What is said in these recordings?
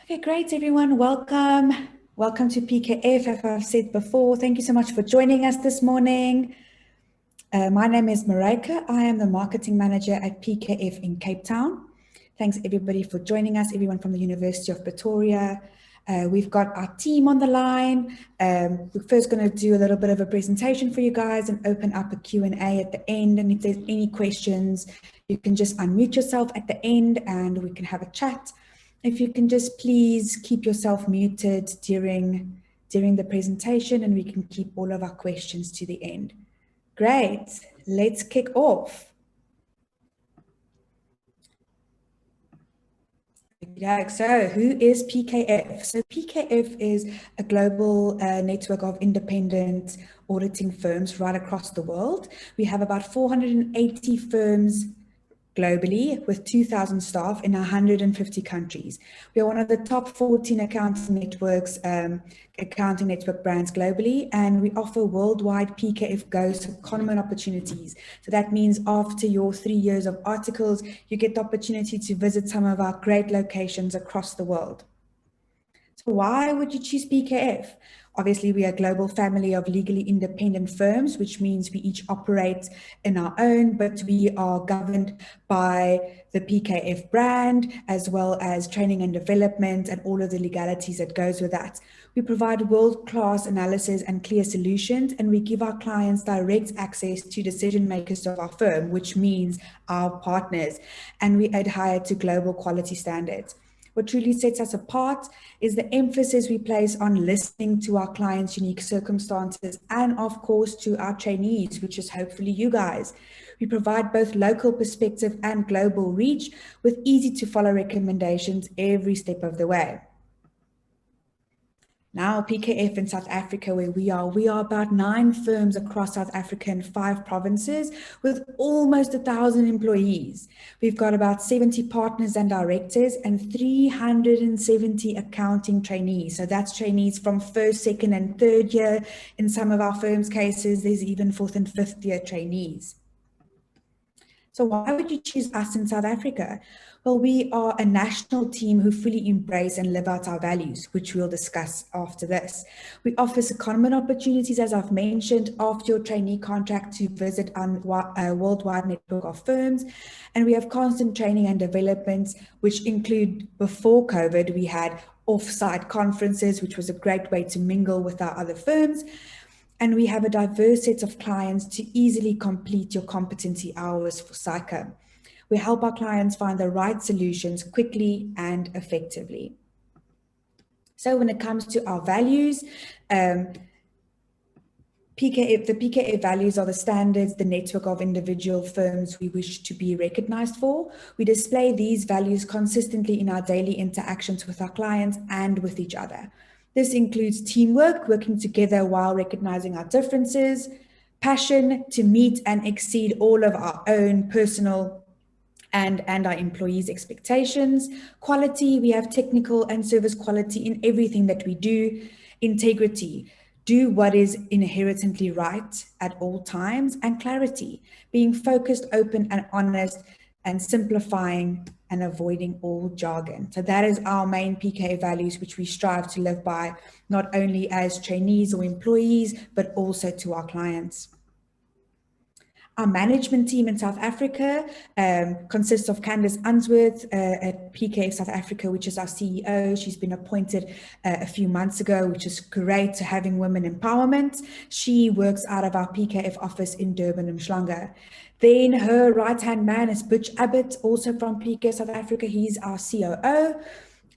Okay, great, everyone. Welcome. Welcome to PKF. As I've said before, thank you so much for joining us this morning. My name is Marika. I am the marketing manager at PKF in Cape Town. Thanks, everybody, for joining us, everyone from the University of Pretoria. We've got our team on the line. We're first going to do a little bit of a presentation for you guys and open up a Q&A at the end. And if there's any questions, you can just unmute yourself at the end and we can have a chat. If you can just please keep yourself muted during the presentation, and we can keep all of our questions to the end. Great, let's kick off. Yeah, so who is PKF? So PKF is a global network of independent auditing firms right across the world. We have about 480 firms globally with 2,000 staff in 150 countries. We are one of the top 14 accounting network brands globally, and we offer worldwide PKF Go secondment opportunities. So that means after your 3 years of articles, you get the opportunity to visit some of our great locations across the world. So why would you choose PKF? Obviously, we are a global family of legally independent firms, which means we each operate in our own, but we are governed by the PKF brand, as well as training and development and all of the legalities that goes with that. We provide world-class analysis and clear solutions, and we give our clients direct access to decision makers of our firm, which means our partners, and we adhere to global quality standards. What truly sets us apart is the emphasis we place on listening to our clients' unique circumstances and, of course, to our trainees, which is hopefully you guys. We provide both local perspective and global reach with easy-to-follow recommendations every step of the way. Now, PKF in South Africa, where we are about 9 firms across South Africa in 5 provinces with almost 1,000 employees. We've got about 70 partners and directors and 370 accounting trainees. So that's trainees from 1st, 2nd, and 3rd year. In some of our firms' cases, there's even 4th and 5th year trainees. So why would you choose us in South Africa? Well, we are a national team who fully embrace and live out our values, which we'll discuss after this. We offer secondment opportunities, as I've mentioned, after your trainee contract to visit a worldwide network of firms. And we have constant training and developments, which include, before COVID, we had off-site conferences, which was a great way to mingle with our other firms. And we have a diverse set of clients to easily complete your competency hours for SAICA. We help our clients find the right solutions quickly and effectively. So when it comes to our values, the PKF values are the standards, the network of individual firms we wish to be recognized for. We display these values consistently in our daily interactions with our clients and with each other. This includes teamwork, working together while recognizing our differences, passion to meet and exceed all of our own personal and our employees' expectations, quality, we have technical and service quality in everything that we do, integrity, do what is inherently right at all times, and clarity, being focused, open, and honest, and simplifying and avoiding all jargon. So that is our main PK values, which we strive to live by, not only as trainees or employees, but also to our clients. Our management team in South Africa consists of Candice Unsworth at PKF South Africa, which is our CEO. She's been appointed a few months ago, which is great to having women empowerment. She works out of our PKF office in Durban and Umhlanga. Then her right-hand man is Butch Abbott, also from PKF South Africa. He's our COO,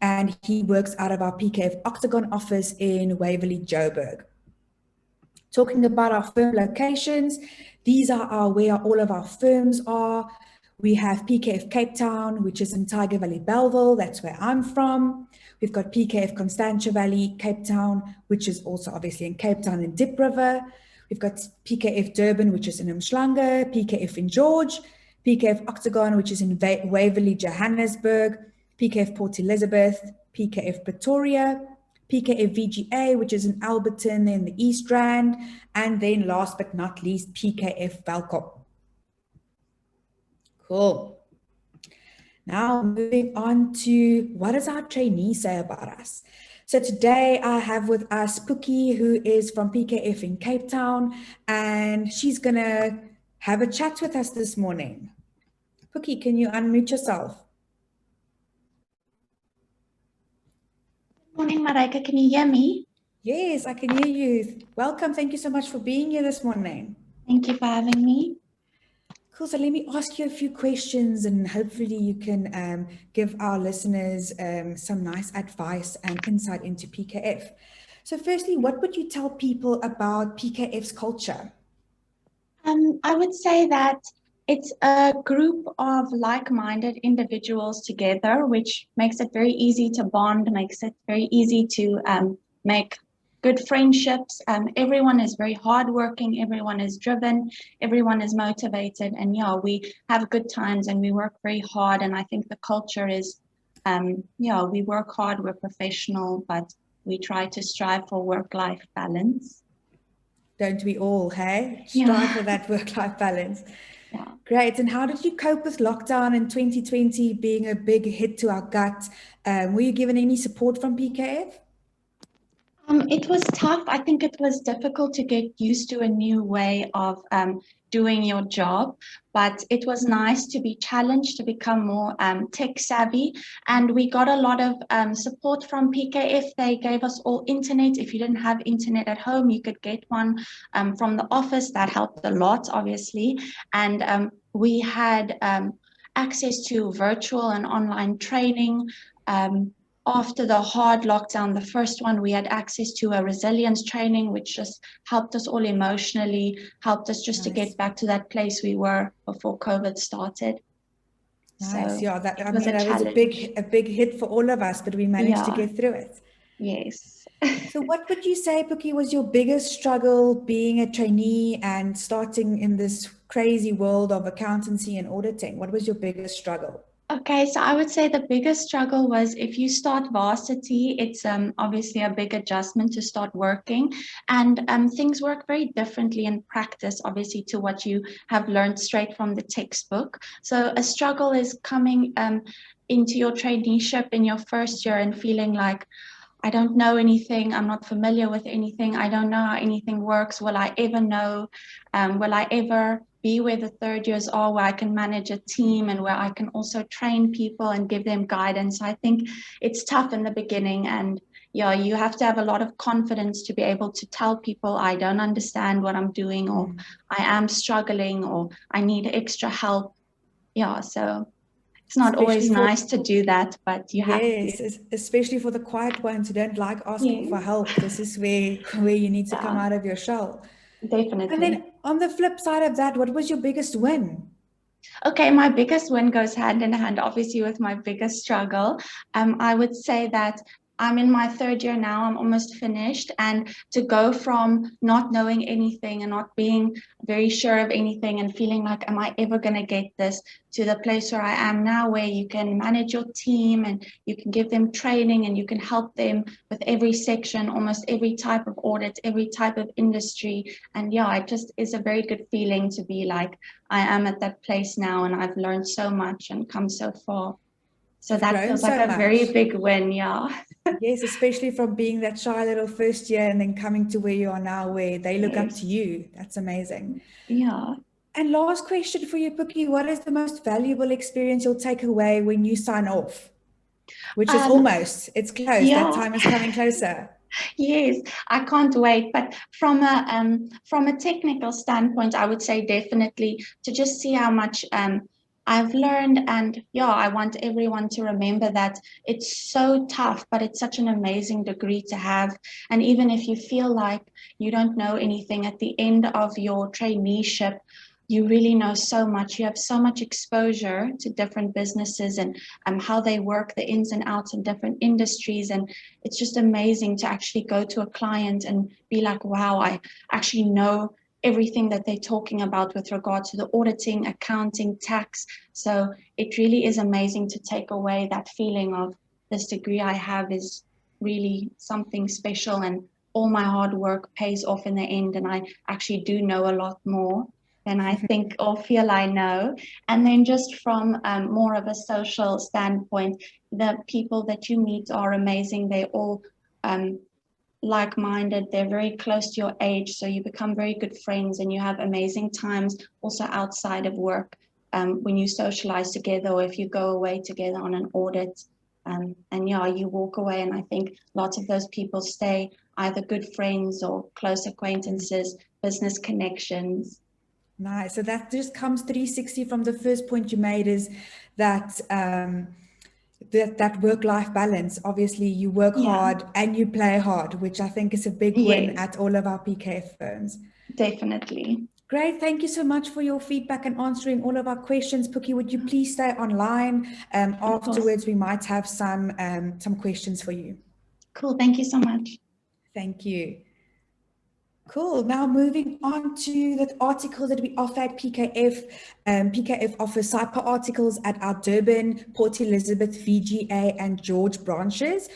and he works out of our PKF Octagon office in Waverley, Joburg. Talking about our firm locations, these are where all of our firms are. We have PKF Cape Town, which is in Tiger Valley, Bellville. That's where I'm from. We've got PKF Constantia Valley, Cape Town, which is also obviously in Cape Town and Dip River. We've got PKF Durban, which is in Umhlanga, PKF in George, PKF Octagon, which is in Waverley, Johannesburg, PKF Port Elizabeth, PKF Pretoria, PKF VGA, which is in Alberton in the East Rand, and then last but not least, PKF Welkom. Cool. Now, moving on to what does our trainee say about us? So today I have with us Pookie, who is from PKF in Cape Town, and she's going to have a chat with us this morning. Pookie, can you unmute yourself? Good morning, Mareike. Can you hear me? Yes, I can hear you. Welcome. Thank you so much for being here this morning. Thank you for having me. Cool. So let me ask you a few questions and hopefully you can give our listeners some nice advice and insight into PKF. So firstly, what would you tell people about PKF's culture? I would say that it's a group of like-minded individuals together, which makes it very easy to bond, makes it very easy to make good friendships. Everyone is very hardworking, everyone is driven, everyone is motivated, and yeah, we have good times and we work very hard. And I think the culture is, we work hard, we're professional, but we try to strive for work-life balance. Don't we all, hey? Strive for that work-life balance. Yeah. Great. And how did you cope with lockdown in 2020 being a big hit to our gut? Were you given any support from PKF? It was tough. I think it was difficult to get used to a new way of doing your job, but it was nice to be challenged to become more tech savvy. And we got a lot of support from PKF. They gave us all internet. If you didn't have internet at home, you could get one from the office. That helped a lot, obviously. And we had access to virtual and online training. After the hard lockdown, the first one, we had access to a resilience training, which just helped us all emotionally, helped us just to get back to that place we were before COVID started. Nice. So yeah, that was a big hit for all of us, but we managed to get through it. Yes. So what would you say, Pookie, was your biggest struggle being a trainee and starting in this crazy world of accountancy and auditing? What was your biggest struggle? Okay, so I would say the biggest struggle was if you start varsity, it's obviously a big adjustment to start working, and things work very differently in practice, obviously, to what you have learned straight from the textbook. So a struggle is coming into your traineeship in your first year and feeling like, I don't know anything. I'm not familiar with anything. I don't know how anything works. Will I ever know? Will I ever be where the third years are, where I can manage a team and where I can also train people and give them guidance? I think it's tough in the beginning, and yeah, you have to have a lot of confidence to be able to tell people I don't understand what I'm doing, or I am struggling, or I need extra help. Yeah, so it's not always nice to do that, but you have to. Yes, especially for the quiet ones who don't like asking for Yes. help. This is where you need to come out of your shell. Definitely. And then on the flip side of that, what was your biggest win? Okay, my biggest win goes hand in hand, obviously, with my biggest struggle. I would say that I'm in my third year now, I'm almost finished. And to go from not knowing anything and not being very sure of anything and feeling like, am I ever going to get this, to the place where I am now, where you can manage your team and you can give them training and you can help them with every section, almost every type of audit, every type of industry. And yeah, it just is a very good feeling to be like, I am at that place now and I've learned so much and come so far. So that feels like a very big win, yeah. Yes, especially from being that shy little first year and then coming to where you are now, where they look up to you. That's amazing. Yeah. And last question for you, Pookie, what is the most valuable experience you'll take away when you sign off? Which is it's close. Yeah. That time is coming closer. Yes, I can't wait. But from a technical standpoint, I would say definitely to just see how much I've learned. And yeah, I want everyone to remember that it's so tough, but it's such an amazing degree to have. And even if you feel like you don't know anything at the end of your traineeship, you really know so much. You have so much exposure to different businesses and how they work, the ins and outs in different industries. And it's just amazing to actually go to a client and be like, wow, I actually know everything that they're talking about with regard to the auditing, accounting, tax. So it really is amazing to take away that feeling of this degree I have is really something special and all my hard work pays off in the end. And I actually do know a lot more. than I think or feel I know. And then just from more of a social standpoint, the people that you meet are amazing. They're all like-minded, they're very close to your age, so you become very good friends and you have amazing times also outside of work, when you socialize together or if you go away together on an audit. And yeah, you walk away, and I think lots of those people stay either good friends or close acquaintances, business connections. Nice. So that just comes 360 from the first point you made, is that that work-life balance. Obviously, you work hard and you play hard, which I think is a big win at all of our PKF firms. Definitely. Great. Thank you so much for your feedback and answering all of our questions. Pookie, would you please stay online? Afterwards, we might have some questions for you. Cool. Thank you so much. Thank you. Cool. Now moving on to the articles that we offer at PKF. PKF offers CIPA articles at our Durban, Port Elizabeth, VGA and George branches.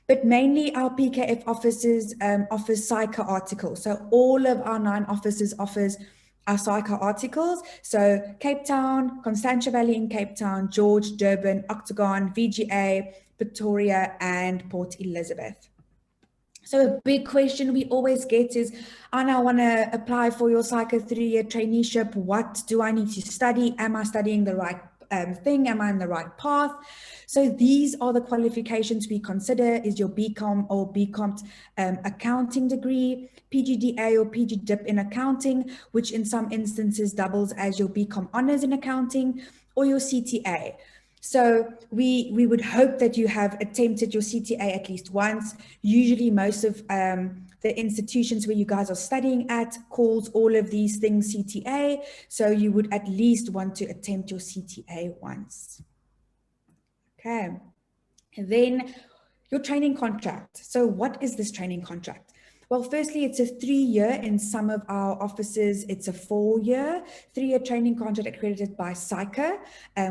But mainly our PKF offices offers CIPA articles. So all of our 9 offices offers our CIPA articles. So Cape Town, Constantia Valley in Cape Town, George, Durban, Octagon, VGA, Pretoria and Port Elizabeth. So a big question we always get is, Anna, I want to apply for your Psycho 3-year traineeship. What do I need to study? Am I studying the right thing? Am I in the right path? So these are the qualifications we consider: is your BCom or BCom accounting degree, PGDA or PGDIP in accounting, which in some instances doubles as your BCom honors in accounting, or your CTA. So we would hope that you have attempted your CTA at least once. Usually most of the institutions where you guys are studying at calls all of these things CTA. So you would at least want to attempt your CTA once. Okay. And then your training contract. So what is this training contract? Well, firstly, it's a 3-year. In some of our offices, it's a 4-year, 3-year training contract accredited by SAICA,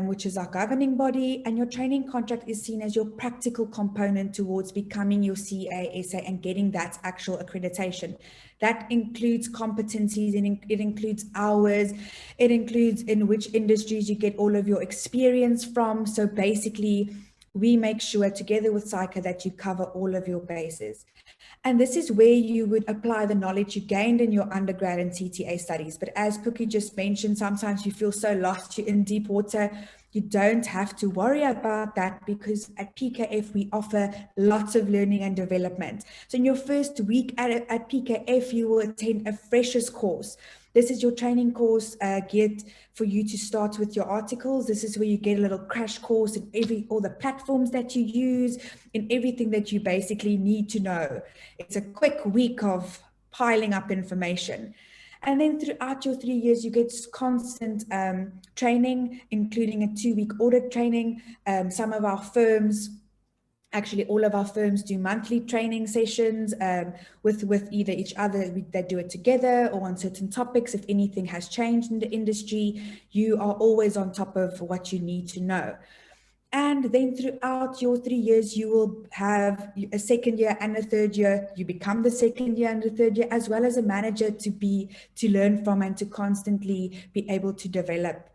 which is our governing body. And your training contract is seen as your practical component towards becoming your CASA and getting that actual accreditation. That includes competencies, it includes hours, it includes in which industries you get all of your experience from. So basically, we make sure together with SAICA that you cover all of your bases. And this is where you would apply the knowledge you gained in your undergrad and CTA studies. But as Pookie just mentioned, sometimes you feel so lost, you're in deep water. You don't have to worry about that, because at PKF, we offer lots of learning and development. So in your first week at PKF, you will attend a freshers course. This is your training course geared for you to start with your articles. This is where you get a little crash course in all the platforms that you use, in everything that you basically need to know. It's a quick week of piling up information. And then throughout your 3 years, you get constant training, including a 2-week audit training. Some of our firms, actually all of our firms, do monthly training sessions with either each other. They do it together or on certain topics. If anything has changed in the industry, you are always on top of what you need to know. And then throughout your 3 years, you will have a 2nd year and a 3rd year. You become the 2nd year and the 3rd year, as well as a manager to learn from and to constantly be able to develop.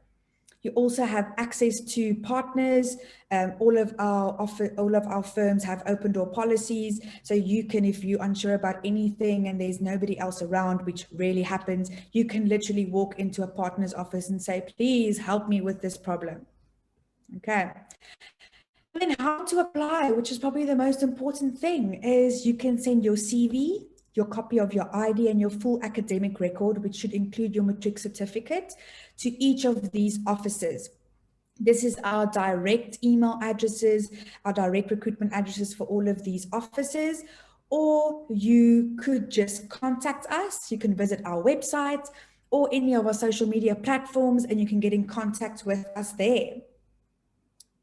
You also have access to partners. All of our firms have open door policies. So you can, if you're unsure about anything and there's nobody else around, which rarely happens, you can literally walk into a partner's office and say, please help me with this problem. Okay. And then how to apply, which is probably the most important thing, is you can send your CV, your copy of your ID and your full academic record, which should include your matric certificate, to each of these offices. This is our direct email addresses, our direct recruitment addresses for all of these offices. Or you could just contact us. You can visit our website or any of our social media platforms, and you can get in contact with us there.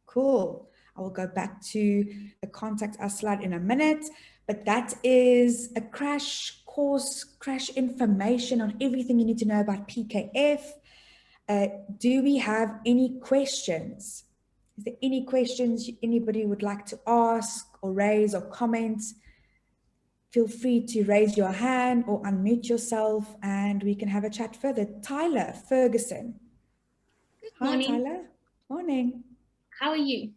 Cool. I will go back to the contact us slide in a minute, but that is a crash course, crash information on everything you need to know about PKF. Do we have any questions? Is there any questions anybody would like to ask or raise or comment? feel free to raise your hand or unmute yourself and we can have a chat further. Tyler Ferguson. Good Hi, morning. Tyler. Morning. How are you?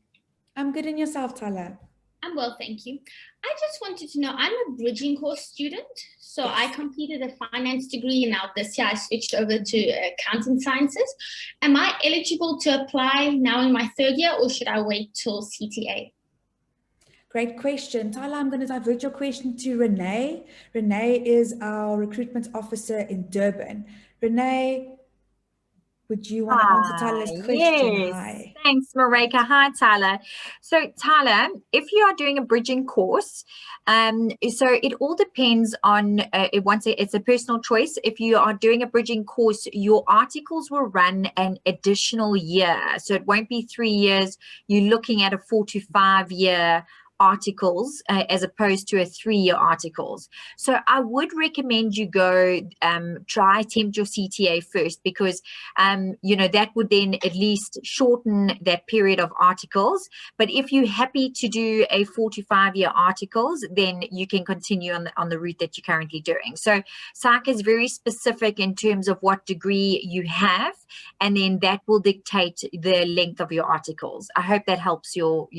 I'm good, and yourself, Tyler? I'm well, thank you. I just wanted to know, I'm a bridging course student. So Yes. I completed a finance degree, and now this year I switched over to accounting sciences. Am I eligible to apply now in my third year, or should I wait till CTA? Great question. Tyler, I'm going to divert your question to Renee. Renee is our recruitment officer in Durban. Renee, would you want to answer Tyler's question? Yes. Hi. Thanks, Marika. Hi, Tyler. So, Tyler, if you are doing a bridging course, so it all depends on, it's a personal choice. If you are doing a bridging course, your articles will run an additional year. So it won't be 3 years. You're looking at a 4 to 5 year articles as opposed to a 3-year articles. So I would recommend you go try attempt your CTA first, because that would then at least shorten that period of articles. But if you're happy to do a 4 to 5 year articles, then you can continue on the route that you're currently doing. So SAICA is very specific in terms of what degree you have, and then that will dictate the length of your articles. I hope that helps your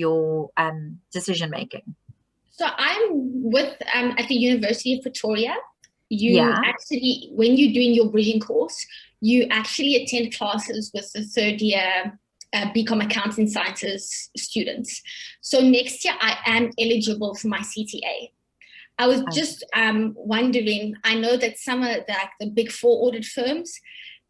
decision making. So I'm with at the University of Pretoria. Actually, when you're doing your bridging course, you actually attend classes with the third year BCom Accounting Sciences students. So next year I am eligible for my CTA. I was just wondering, I know that some of the big 4 audit firms,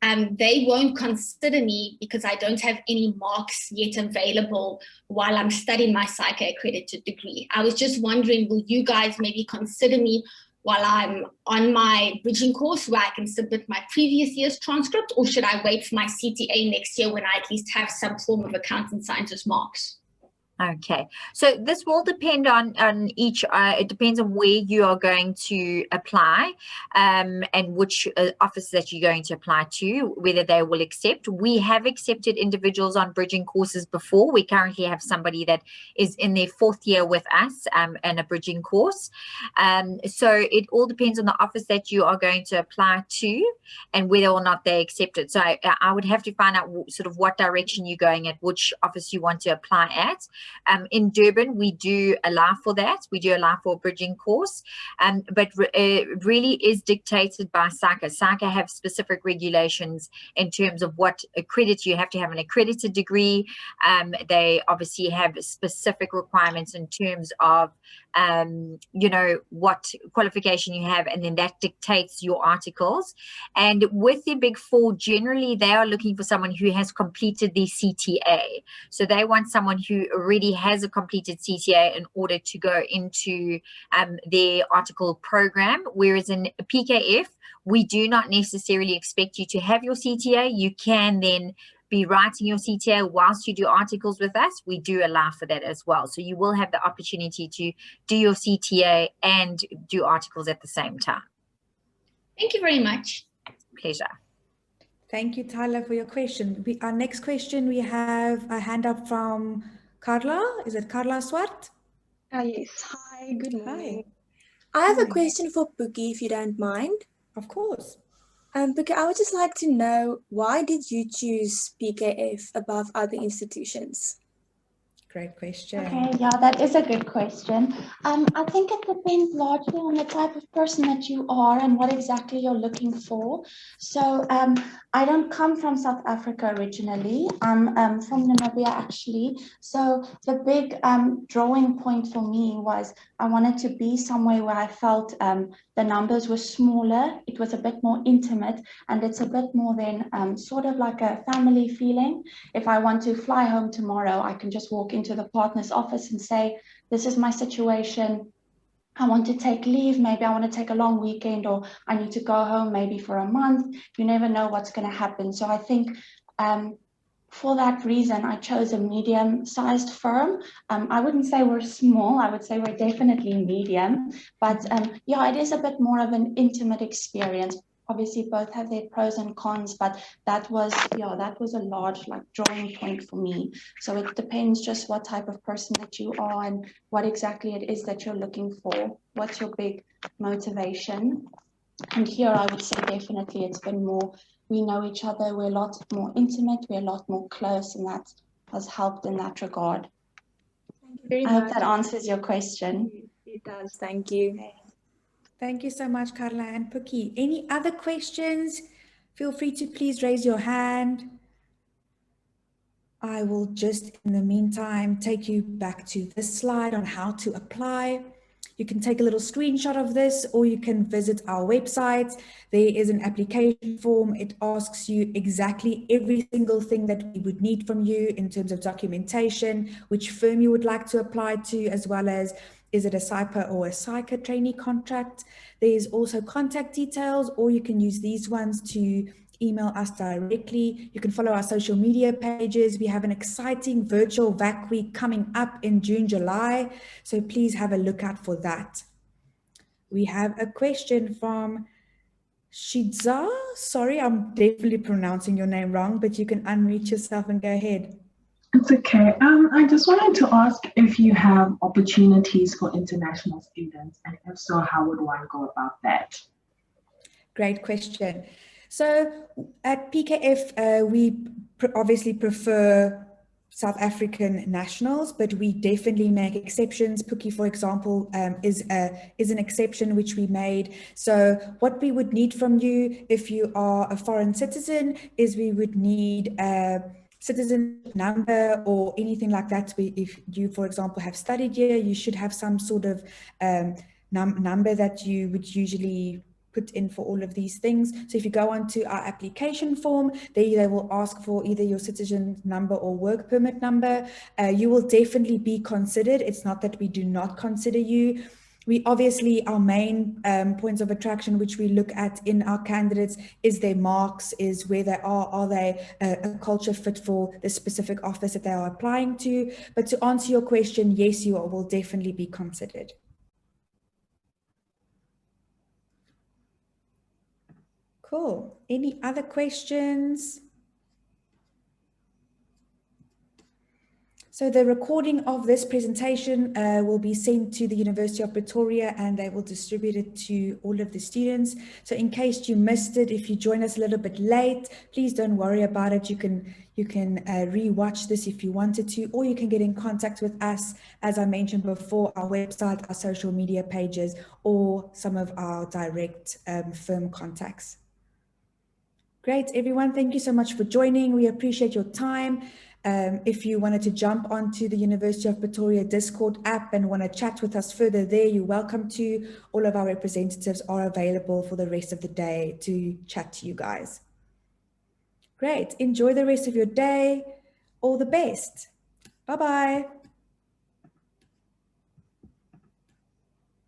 they won't consider me because I don't have any marks yet available while I'm studying my SAICA accredited degree. I was just wondering, will you guys maybe consider me while I'm on my bridging course where I can submit my previous year's transcript, or should I wait for my CTA next year when I at least have some form of accounting sciences marks? Okay, so this will depend on each, it depends on where you are going to apply and which office that you're going to apply to, whether they will accept. We have accepted individuals on bridging courses before. We currently have somebody that is in their 4th year with us in a bridging course. So it all depends on the office that you are going to apply to and whether or not they accept it. So I would have to find out sort of what direction you're going at, which office you want to apply at. In Durban, we do allow for that. We do allow for a bridging course, but it really is dictated by SAICA. SAICA have specific regulations in terms of what accredit. You have to have an accredited degree. They obviously have specific requirements in terms of what qualification you have, and then that dictates your articles. And with the big 4, generally they are looking for someone who has completed the CTA. So they want someone who already has a completed CTA in order to go into their article program. Whereas in PKF, we do not necessarily expect you to have your CTA. You can then be writing your CTA whilst you do articles with us. We do allow for that as well. So you will have the opportunity to do your CTA and do articles at the same time. Thank you very much. Pleasure. Thank you, Tyler, for your question. Our next question, we have a hand up from Carla. Is it Carla Swart? Yes. Hi, good morning. Hi. I have a question for Bookie, if you don't mind. Of course. Bookie, I would just like to know, why did you choose PKF above other institutions? Great question. Okay, yeah, that is a good question. I think it depends largely on the type of person that you are and what exactly you're looking for. So I don't come from South Africa originally. I'm from Namibia, actually. So the big drawing point for me was I wanted to be somewhere where I felt the numbers were smaller, it was a bit more intimate, and it's a bit more than sort of like a family feeling. If I want to fly home tomorrow, I can just walk into the partner's office and say, this is my situation. I want to take leave. Maybe I want to take a long weekend, or I need to go home maybe for a month. You never know what's going to happen. So I think for that reason, I chose a medium-sized firm. I wouldn't say we're small. I would say we're definitely medium. But yeah, it is a bit more of an intimate experience. obviously both have their pros and cons, but that was a large like drawing point for me. So it depends just what type of person that you are and what exactly it is that you're looking for. What's your big motivation? And here I would say definitely it's been more, we know each other, we're a lot more intimate, we're a lot more close, and that has helped in that regard. Thank you very much. I hope that answers your question. It does, thank you. Okay. Thank you so much, Carla and Pookie. Any other questions? Feel free to please raise your hand. I will just, in the meantime, take you back to this slide on how to apply. You can take a little screenshot of this, or you can visit our website. There is an application form. It asks you exactly every single thing that we would need from you in terms of documentation, which firm you would like to apply to, as well as is it a SIPA or a SICA trainee contract. There is also contact details, or you can use these ones to email us directly. You can follow our social media pages. We have an exciting virtual VAC week coming up in June, July. So please have a look out for that. We have a question from Shidza. Sorry, I'm definitely pronouncing your name wrong, but you can unmute yourself and go ahead. It's okay. I just wanted to ask if you have opportunities for international students, and if so, how would one go about that? Great question. So at PKF, we obviously prefer South African nationals, but we definitely make exceptions. Pookie, for example, is an exception which we made. So what we would need from you if you are a foreign citizen is we would need a citizenship number or anything like that. If you, for example, have studied here, you should have some sort of number that you would usually put in for all of these things. So if you go onto our application form, they will ask for either your citizen number or work permit number. You will definitely be considered. It's not that we do not consider you. We obviously, our main points of attraction, which we look at in our candidates, is their marks, is where they are they a culture fit for the specific office that they are applying to. But to answer your question, yes, you will definitely be considered. Cool. Any other questions? So the recording of this presentation will be sent to the University of Pretoria, and they will distribute it to all of the students. So in case you missed it, if you join us a little bit late, please don't worry about it. You can re-watch this if you wanted to, or you can get in contact with us, as I mentioned before, our website, our social media pages, or some of our direct firm contacts. Great, everyone. Thank you so much for joining. We appreciate your time. If you wanted to jump onto the University of Pretoria Discord app and want to chat with us further there, you're welcome to. All of our representatives are available for the rest of the day to chat to you guys. Great. Enjoy the rest of your day. All the best. Bye-bye.